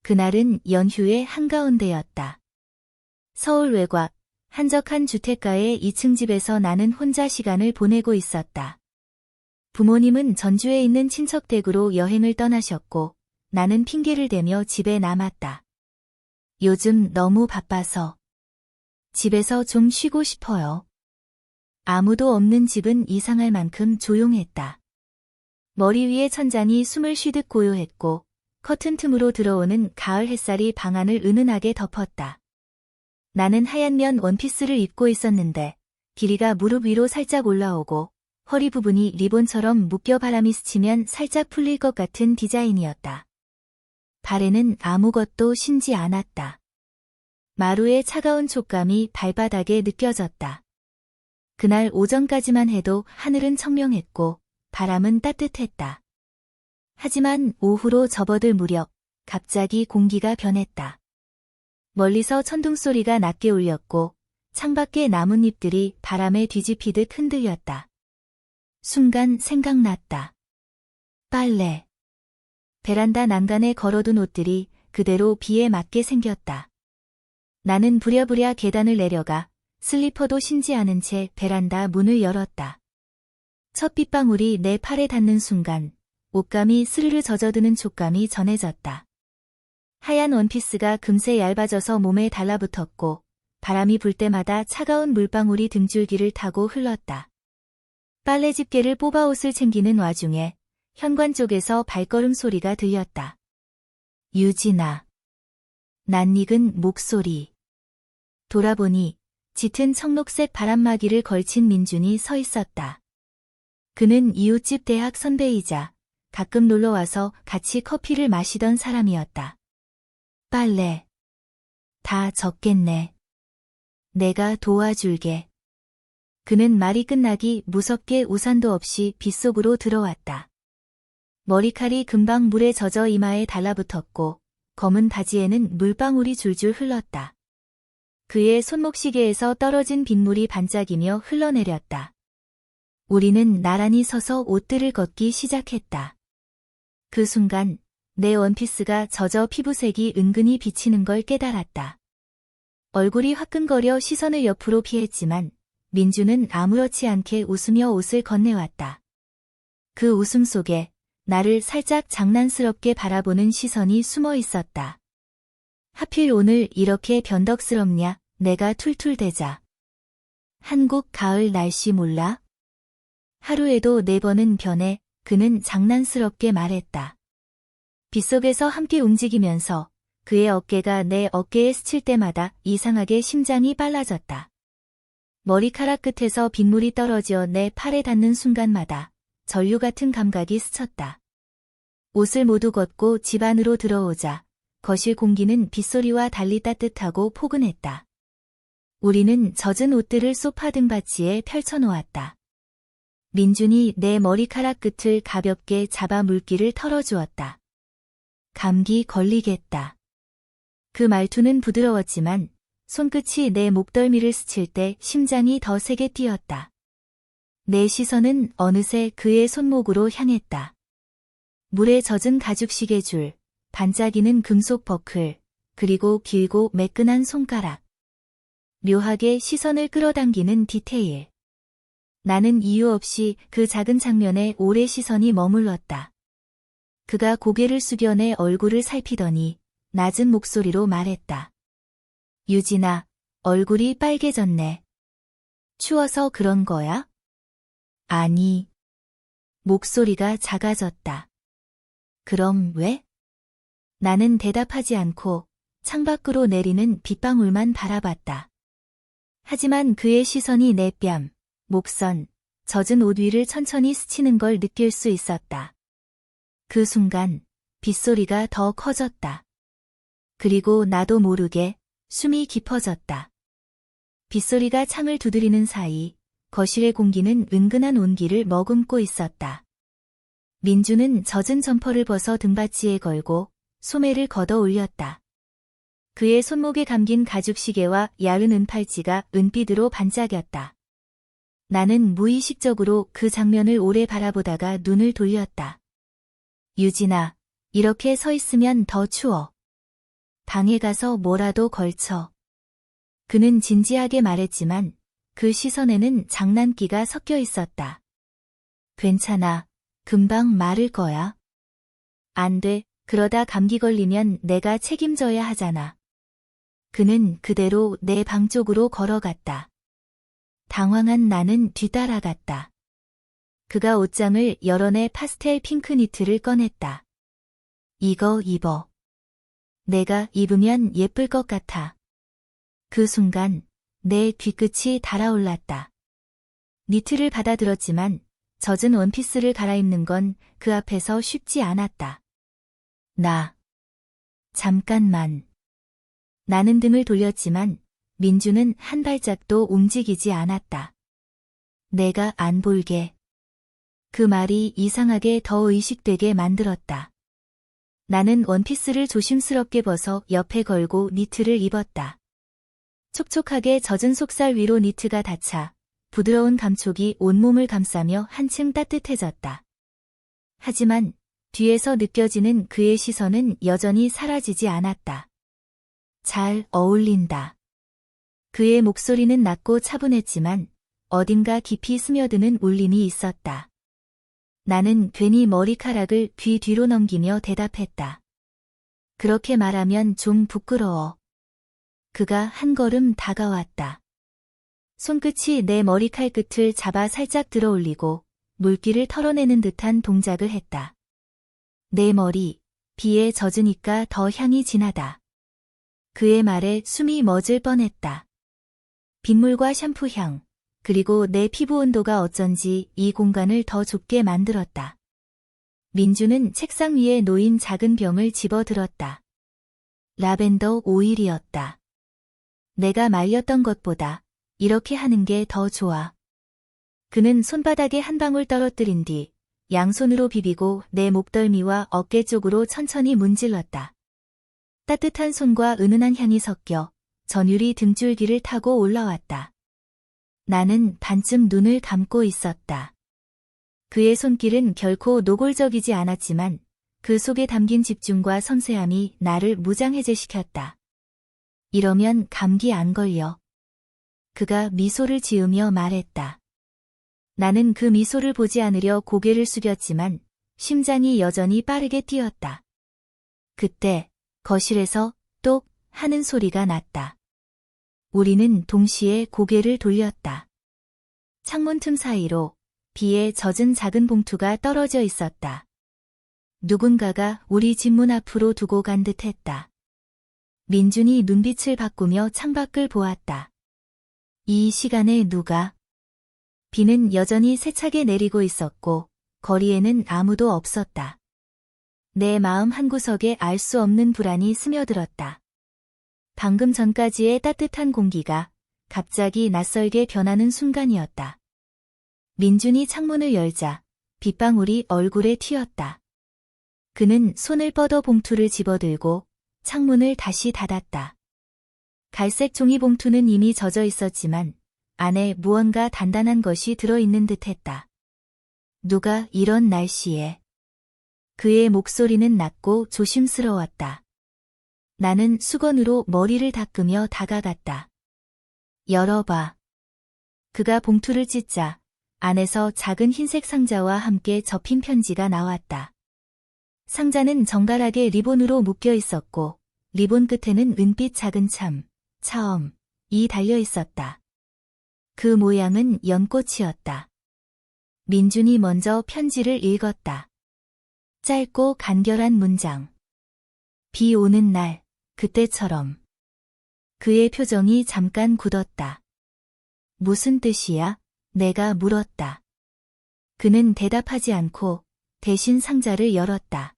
그날은 연휴의 한가운데였다. 서울 외곽, 한적한 주택가의 2층 집에서 나는 혼자 시간을 보내고 있었다. 부모님은 전주에 있는 친척 댁으로 여행을 떠나셨고 나는 핑계를 대며 집에 남았다. 요즘 너무 바빠서 집에서 좀 쉬고 싶어요. 아무도 없는 집은 이상할 만큼 조용했다. 머리 위에 천장이 숨을 쉬듯 고요했고 커튼 틈으로 들어오는 가을 햇살이 방안을 은은하게 덮었다. 나는 하얀 면 원피스를 입고 있었는데 길이가 무릎 위로 살짝 올라오고 허리 부분이 리본처럼 묶여 바람이 스치면 살짝 풀릴 것 같은 디자인이었다. 발에는 아무것도 신지 않았다. 마루의 차가운 촉감이 발바닥에 느껴졌다. 그날 오전까지만 해도 하늘은 청명했고 바람은 따뜻했다. 하지만 오후로 접어들 무렵 갑자기 공기가 변했다. 멀리서 천둥 소리가 낮게 울렸고 창밖의 나뭇잎들이 바람에 뒤집히듯 흔들렸다. 순간 생각났다. 빨래. 베란다 난간에 걸어둔 옷들이 그대로 비에 맞게 생겼다. 나는 부랴부랴 계단을 내려가 슬리퍼도 신지 않은 채 베란다 문을 열었다. 첫 빗방울이 내 팔에 닿는 순간 옷감이 스르르 젖어드는 촉감이 전해졌다. 하얀 원피스가 금세 얇아져서 몸에 달라붙었고 바람이 불 때마다 차가운 물방울이 등줄기를 타고 흘렀다. 빨래 집게를 뽑아 옷을 챙기는 와중에 현관 쪽에서 발걸음 소리가 들렸다. 유진아. 낯익은 목소리. 돌아보니 짙은 청록색 바람막이를 걸친 민준이 서 있었다. 그는 이웃집 대학 선배이자 가끔 놀러와서 같이 커피를 마시던 사람이었다. 빨래. 다 젖겠네. 내가 도와줄게. 그는 말이 끝나기 무섭게 우산도 없이 빗속으로 들어왔다. 머리칼이 금방 물에 젖어 이마에 달라붙었고 검은 바지에는 물방울이 줄줄 흘렀다. 그의 손목시계에서 떨어진 빗물이 반짝이며 흘러내렸다. 우리는 나란히 서서 옷들을 걷기 시작했다. 그 순간 내 원피스가 젖어 피부색이 은근히 비치는 걸 깨달았다. 얼굴이 화끈거려 시선을 옆으로 피했지만 민주는 아무렇지 않게 웃으며 옷을 건네왔다. 그 웃음 속에 나를 살짝 장난스럽게 바라보는 시선이 숨어 있었다. 하필 오늘 이렇게 변덕스럽냐, 내가 툴툴대자. 한국 가을 날씨 몰라? 하루에도 4번은 변해, 그는 장난스럽게 말했다. 빗속에서 함께 움직이면서 그의 어깨가 내 어깨에 스칠 때마다 이상하게 심장이 빨라졌다. 머리카락 끝에서 빗물이 떨어져 내 팔에 닿는 순간마다 전류 같은 감각이 스쳤다. 옷을 모두 걷고 집 안으로 들어오자 거실 공기는 빗소리와 달리 따뜻하고 포근했다. 우리는 젖은 옷들을 소파 등받이에 펼쳐놓았다. 민준이 내 머리카락 끝을 가볍게 잡아 물기를 털어주었다. 감기 걸리겠다. 그 말투는 부드러웠지만 손끝이 내 목덜미를 스칠 때 심장이 더 세게 뛰었다. 내 시선은 어느새 그의 손목으로 향했다. 물에 젖은 가죽 시계줄, 반짝이는 금속 버클, 그리고 길고 매끈한 손가락. 묘하게 시선을 끌어당기는 디테일. 나는 이유 없이 그 작은 장면에 오래 시선이 머물렀다. 그가 고개를 숙여 내 얼굴을 살피더니 낮은 목소리로 말했다. 유진아, 얼굴이 빨개졌네. 추워서 그런 거야? 아니. 목소리가 작아졌다. 그럼 왜? 나는 대답하지 않고 창밖으로 내리는 빗방울만 바라봤다. 하지만 그의 시선이 내 뺨, 목선, 젖은 옷 위를 천천히 스치는 걸 느낄 수 있었다. 그 순간 빗소리가 더 커졌다. 그리고 나도 모르게 숨이 깊어졌다. 빗소리가 창을 두드리는 사이 거실의 공기는 은근한 온기를 머금고 있었다. 민주는 젖은 점퍼를 벗어 등받이에 걸고 소매를 걷어 올렸다. 그의 손목에 감긴 가죽 시계와 얇은 은팔찌가 은빛으로 반짝였다. 나는 무의식적으로 그 장면을 오래 바라보다가 눈을 돌렸다. 유진아, 이렇게 서 있으면 더 추워. 방에 가서 뭐라도 걸쳐. 그는 진지하게 말했지만 그 시선에는 장난기가 섞여 있었다. 괜찮아. 금방 마를 거야. 안 돼. 그러다 감기 걸리면 내가 책임져야 하잖아. 그는 그대로 내 방 쪽으로 걸어갔다. 당황한 나는 뒤따라갔다. 그가 옷장을 열어내 파스텔 핑크 니트를 꺼냈다. 이거 입어. 내가 입으면 예쁠 것 같아. 그 순간 내 뒤끝이 달아올랐다. 니트를 받아들었지만 젖은 원피스를 갈아입는 건 그 앞에서 쉽지 않았다. 잠깐만. 나는 등을 돌렸지만 민주는 한 발짝도 움직이지 않았다. 내가 안 볼게. 그 말이 이상하게 더 의식되게 만들었다. 나는 원피스를 조심스럽게 벗어 옆에 걸고 니트를 입었다. 촉촉하게 젖은 속살 위로 니트가 닿자 부드러운 감촉이 온몸을 감싸며 한층 따뜻해졌다. 하지만 뒤에서 느껴지는 그의 시선은 여전히 사라지지 않았다. 잘 어울린다. 그의 목소리는 낮고 차분했지만 어딘가 깊이 스며드는 울림이 있었다. 나는 괜히 머리카락을 귀 뒤로 넘기며 대답했다. 그렇게 말하면 좀 부끄러워. 그가 한 걸음 다가왔다. 손끝이 내 머리칼 끝을 잡아 살짝 들어 올리고 물기를 털어내는 듯한 동작을 했다. 내 머리, 비에 젖으니까 더 향이 진하다. 그의 말에 숨이 멎을 뻔했다. 빗물과 샴푸 향, 그리고 내 피부 온도가 어쩐지 이 공간을 더 좁게 만들었다. 민주는 책상 위에 놓인 작은 병을 집어들었다. 라벤더 오일이었다. 내가 말렸던 것보다 이렇게 하는 게 더 좋아. 그는 손바닥에 한 방울 떨어뜨린 뒤 양손으로 비비고 내 목덜미와 어깨 쪽으로 천천히 문질렀다. 따뜻한 손과 은은한 향이 섞여 전율이 등줄기를 타고 올라왔다. 나는 반쯤 눈을 감고 있었다. 그의 손길은 결코 노골적이지 않았지만 그 속에 담긴 집중과 섬세함이 나를 무장해제시켰다. 이러면 감기 안 걸려. 그가 미소를 지으며 말했다. 나는 그 미소를 보지 않으려 고개를 숙였지만 심장이 여전히 빠르게 뛰었다. 그때 거실에서 똑 하는 소리가 났다. 우리는 동시에 고개를 돌렸다. 창문 틈 사이로 비에 젖은 작은 봉투가 떨어져 있었다. 누군가가 우리 집 문 앞으로 두고 간 듯했다. 민준이 눈빛을 바꾸며 창밖을 보았다. 이 시간에 누가? 비는 여전히 세차게 내리고 있었고 거리에는 아무도 없었다. 내 마음 한구석에 알 수 없는 불안이 스며들었다. 방금 전까지의 따뜻한 공기가 갑자기 낯설게 변하는 순간이었다. 민준이 창문을 열자 빗방울이 얼굴에 튀었다. 그는 손을 뻗어 봉투를 집어들고 창문을 다시 닫았다. 갈색 종이 봉투는 이미 젖어 있었지만 안에 무언가 단단한 것이 들어있는 듯했다. 누가 이런 날씨에? 그의 목소리는 낮고 조심스러웠다. 나는 수건으로 머리를 닦으며 다가갔다. 열어봐. 그가 봉투를 찢자 안에서 작은 흰색 상자와 함께 접힌 편지가 나왔다. 상자는 정갈하게 리본으로 묶여 있었고 리본 끝에는 은빛 작은 차엄이 달려 있었다. 그 모양은 연꽃이었다. 민준이 먼저 편지를 읽었다. 짧고 간결한 문장. 비 오는 날, 그때처럼. 그의 표정이 잠깐 굳었다. 무슨 뜻이야? 내가 물었다. 그는 대답하지 않고 대신 상자를 열었다.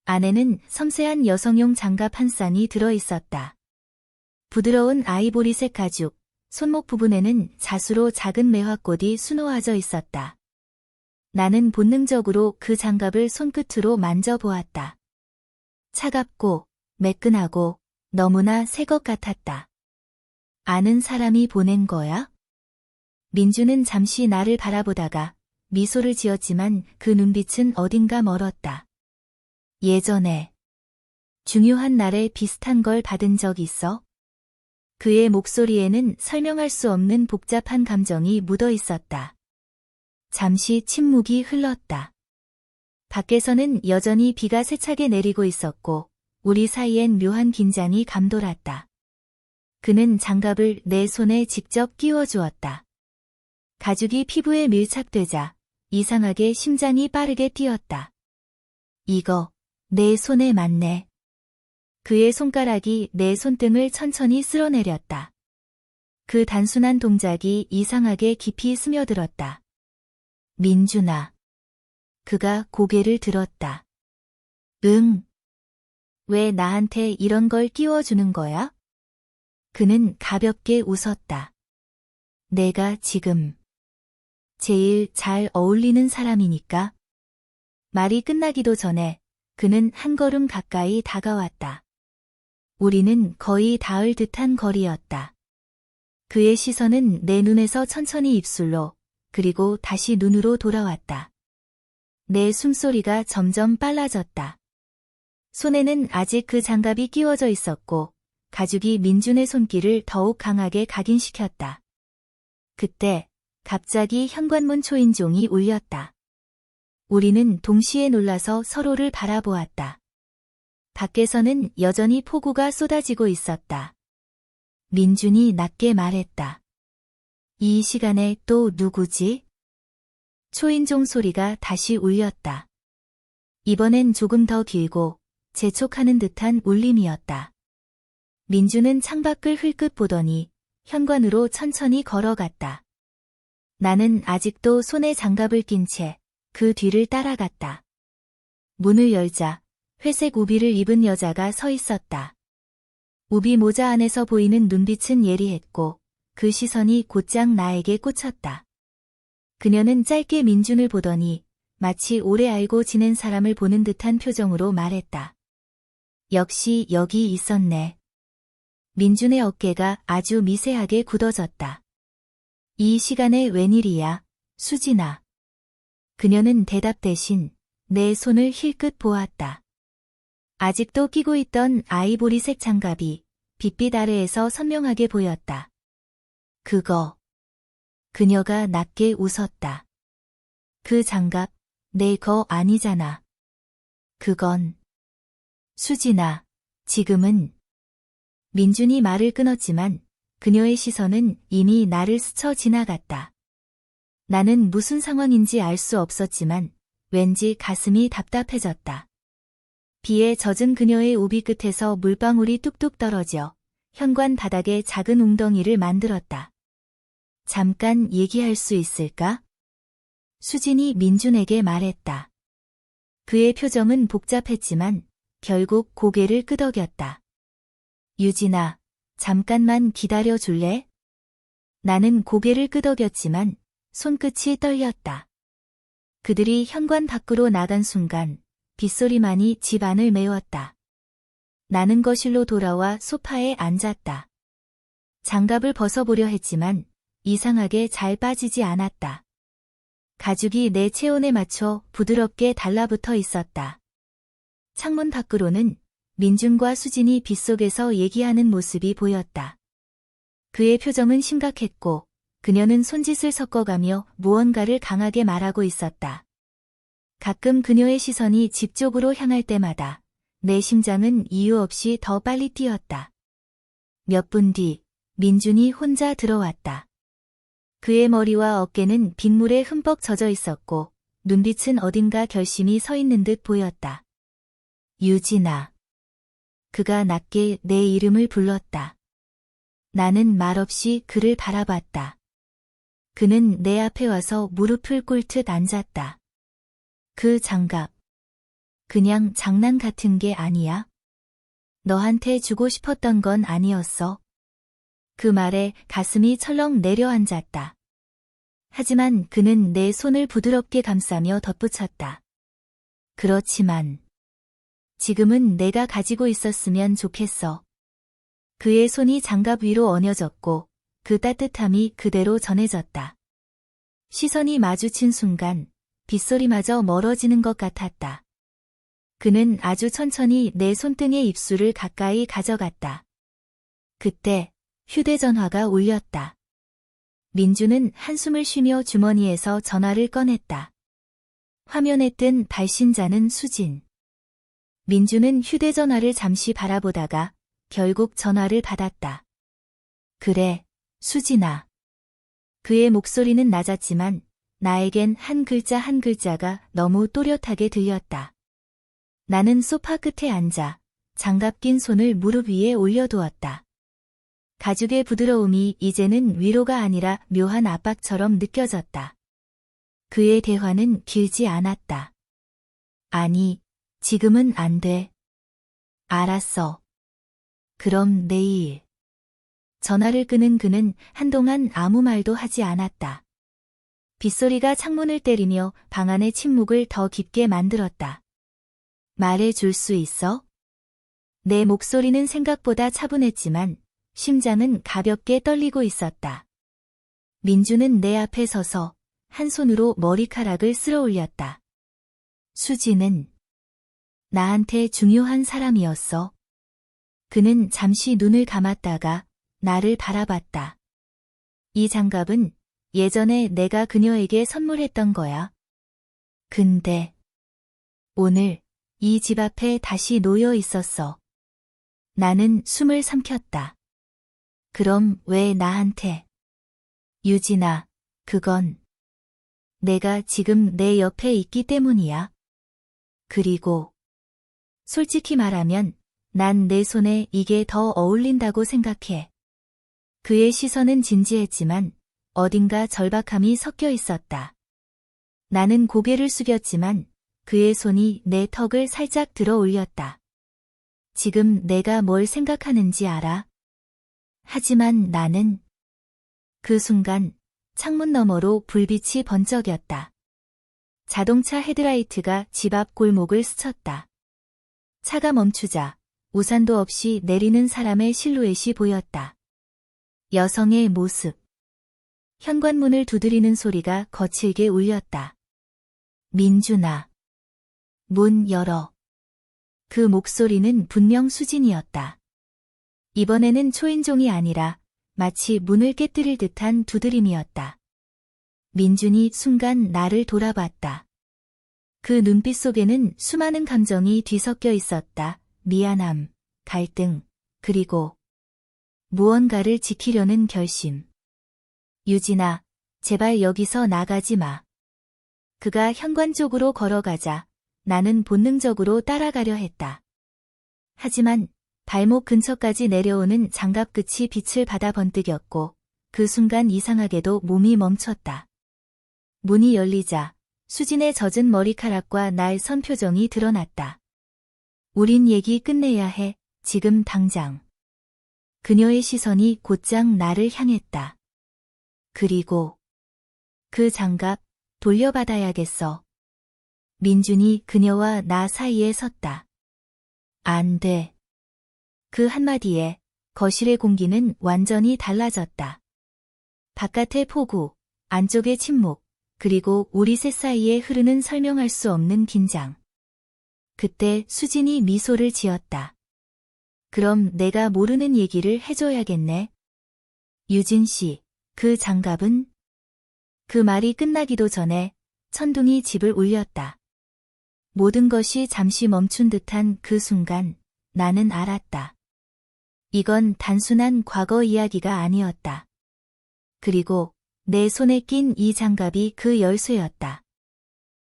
안에는 섬세한 여성용 장갑 한 쌍이 들어 있었다. 부드러운 아이보리색 가죽, 손목 부분에는 자수로 작은 매화꽃이 수놓아져 있었다. 나는 본능적으로 그 장갑을 손끝으로 만져보았다. 차갑고 매끈하고 너무나 새 것 같았다. 아는 사람이 보낸 거야? 민주는 잠시 나를 바라보다가 미소를 지었지만 그 눈빛은 어딘가 멀었다. 예전에 중요한 날에 비슷한 걸 받은 적 있어? 그의 목소리에는 설명할 수 없는 복잡한 감정이 묻어 있었다. 잠시 침묵이 흘렀다. 밖에서는 여전히 비가 세차게 내리고 있었고 우리 사이엔 묘한 긴장이 감돌았다. 그는 장갑을 내 손에 직접 끼워 주었다. 가죽이 피부에 밀착되자 이상하게 심장이 빠르게 뛰었다. 이거 내 손에 맞네. 그의 손가락이 내 손등을 천천히 쓸어내렸다. 그 단순한 동작이 이상하게 깊이 스며들었다. 민준아. 그가 고개를 들었다. 응. 왜 나한테 이런 걸 끼워주는 거야? 그는 가볍게 웃었다. 내가 지금 제일 잘 어울리는 사람이니까. 말이 끝나기도 전에 그는 한 걸음 가까이 다가왔다. 우리는 거의 닿을 듯한 거리였다. 그의 시선은 내 눈에서 천천히 입술로, 그리고 다시 눈으로 돌아왔다. 내 숨소리가 점점 빨라졌다. 손에는 아직 그 장갑이 끼워져 있었고 가죽이 민준의 손길을 더욱 강하게 각인시켰다. 그때 갑자기 현관문 초인종이 울렸다. 우리는 동시에 놀라서 서로를 바라보았다. 밖에서는 여전히 폭우가 쏟아지고 있었다. 민준이 낮게 말했다. 이 시간에 또 누구지? 초인종 소리가 다시 울렸다. 이번엔 조금 더 길고 재촉하는 듯한 울림이었다. 민준은 창밖을 흘끗 보더니 현관으로 천천히 걸어갔다. 나는 아직도 손에 장갑을 낀 채 그 뒤를 따라갔다. 문을 열자 회색 우비를 입은 여자가 서 있었다. 우비 모자 안에서 보이는 눈빛은 예리했고 그 시선이 곧장 나에게 꽂혔다. 그녀는 짧게 민준을 보더니 마치 오래 알고 지낸 사람을 보는 듯한 표정으로 말했다. 역시 여기 있었네. 민준의 어깨가 아주 미세하게 굳어졌다. 이 시간에 웬일이야, 수진아. 그녀는 대답 대신 내 손을 힐끗 보았다. 아직도 끼고 있던 아이보리색 장갑이 빛빛 아래에서 선명하게 보였다. 그거. 그녀가 낮게 웃었다. 그 장갑, 내 거 아니잖아. 그건. 수진아, 지금은. 민준이 말을 끊었지만 그녀의 시선은 이미 나를 스쳐 지나갔다. 나는 무슨 상황인지 알 수 없었지만 왠지 가슴이 답답해졌다. 비에 젖은 그녀의 우비 끝에서 물방울이 뚝뚝 떨어져 현관 바닥에 작은 웅덩이를 만들었다. 잠깐 얘기할 수 있을까? 수진이 민준에게 말했다. 그의 표정은 복잡했지만 결국 고개를 끄덕였다. 유진아, 잠깐만 기다려 줄래? 나는 고개를 끄덕였지만 손끝이 떨렸다. 그들이 현관 밖으로 나간 순간 빗소리만이 집 안을 메웠다. 나는 거실로 돌아와 소파에 앉았다. 장갑을 벗어보려 했지만 이상하게 잘 빠지지 않았다. 가죽이 내 체온에 맞춰 부드럽게 달라붙어 있었다. 창문 밖으로는 민준과 수진이 빗속에서 얘기하는 모습이 보였다. 그의 표정은 심각했고 그녀는 손짓을 섞어가며 무언가를 강하게 말하고 있었다. 가끔 그녀의 시선이 집 쪽으로 향할 때마다 내 심장은 이유 없이 더 빨리 뛰었다. 몇 분 뒤 민준이 혼자 들어왔다. 그의 머리와 어깨는 빗물에 흠뻑 젖어 있었고 눈빛은 어딘가 결심이 서 있는 듯 보였다. 유진아. 그가 낮게 내 이름을 불렀다. 나는 말없이 그를 바라봤다. 그는 내 앞에 와서 무릎을 꿇듯 앉았다. 그 장갑. 그냥 장난 같은 게 아니야? 너한테 주고 싶었던 건 아니었어. 그 말에 가슴이 철렁 내려앉았다. 하지만 그는 내 손을 부드럽게 감싸며 덧붙였다. 그렇지만 지금은 내가 가지고 있었으면 좋겠어. 그의 손이 장갑 위로 얹어졌고 그 따뜻함이 그대로 전해졌다. 시선이 마주친 순간 빗소리마저 멀어지는 것 같았다. 그는 아주 천천히 내 손등의 입술을 가까이 가져갔다. 그때 휴대전화가 울렸다. 민주는 한숨을 쉬며 주머니에서 전화를 꺼냈다. 화면에 뜬 발신자는 수진. 민주는 휴대전화를 잠시 바라보다가 결국 전화를 받았다. 그래, 수진아. 그의 목소리는 낮았지만 나에겐 한 글자 한 글자가 너무 또렷하게 들렸다. 나는 소파 끝에 앉아 장갑 낀 손을 무릎 위에 올려두었다. 가죽의 부드러움이 이제는 위로가 아니라 묘한 압박처럼 느껴졌다. 그의 대화는 길지 않았다. 아니, 지금은 안 돼. 알았어. 그럼 내일. 전화를 끄는 그는 한동안 아무 말도 하지 않았다. 빗소리가 창문을 때리며 방 안의 침묵을 더 깊게 만들었다. 말해줄 수 있어? 내 목소리는 생각보다 차분했지만 심장은 가볍게 떨리고 있었다. 민주는 내 앞에 서서 한 손으로 머리카락을 쓸어 올렸다. 수지는 나한테 중요한 사람이었어. 그는 잠시 눈을 감았다가 나를 바라봤다. 이 장갑은 예전에 내가 그녀에게 선물했던 거야. 근데 오늘 이 집 앞에 다시 놓여 있었어. 나는 숨을 삼켰다. 그럼 왜 나한테? 유진아, 그건 내가 지금 내 옆에 있기 때문이야. 그리고 솔직히 말하면 난 내 손에 이게 더 어울린다고 생각해. 그의 시선은 진지했지만 어딘가 절박함이 섞여 있었다. 나는 고개를 숙였지만 그의 손이 내 턱을 살짝 들어 올렸다. 지금 내가 뭘 생각하는지 알아? 하지만 나는 그 순간 창문 너머로 불빛이 번쩍였다. 자동차 헤드라이트가 집 앞 골목을 스쳤다. 차가 멈추자 우산도 없이 내리는 사람의 실루엣이 보였다. 여성의 모습. 현관문을 두드리는 소리가 거칠게 울렸다. 민준아. 문 열어. 그 목소리는 분명 수진이었다. 이번에는 초인종이 아니라 마치 문을 깨뜨릴 듯한 두드림이었다. 민준이 순간 나를 돌아봤다. 그 눈빛 속에는 수많은 감정이 뒤섞여 있었다. 미안함, 갈등, 그리고 무언가를 지키려는 결심. 유진아, 제발 여기서 나가지 마. 그가 현관 쪽으로 걸어가자 나는 본능적으로 따라가려 했다. 하지만 발목 근처까지 내려오는 장갑 끝이 빛을 받아 번뜩였고 그 순간 이상하게도 몸이 멈췄다. 문이 열리자 수진의 젖은 머리카락과 날 선 표정이 드러났다. 우린 얘기 끝내야 해, 지금 당장. 그녀의 시선이 곧장 나를 향했다. 그리고 그 장갑 돌려받아야겠어. 민준이 그녀와 나 사이에 섰다. 안 돼. 그 한마디에 거실의 공기는 완전히 달라졌다. 바깥의 폭우, 안쪽의 침묵, 그리고 우리 셋 사이에 흐르는 설명할 수 없는 긴장. 그때 수진이 미소를 지었다. 그럼 내가 모르는 얘기를 해줘야겠네. 유진 씨, 그 장갑은? 그 말이 끝나기도 전에 천둥이 집을 울렸다. 모든 것이 잠시 멈춘 듯한 그 순간 나는 알았다. 이건 단순한 과거 이야기가 아니었다. 그리고 내 손에 낀 이 장갑이 그 열쇠였다.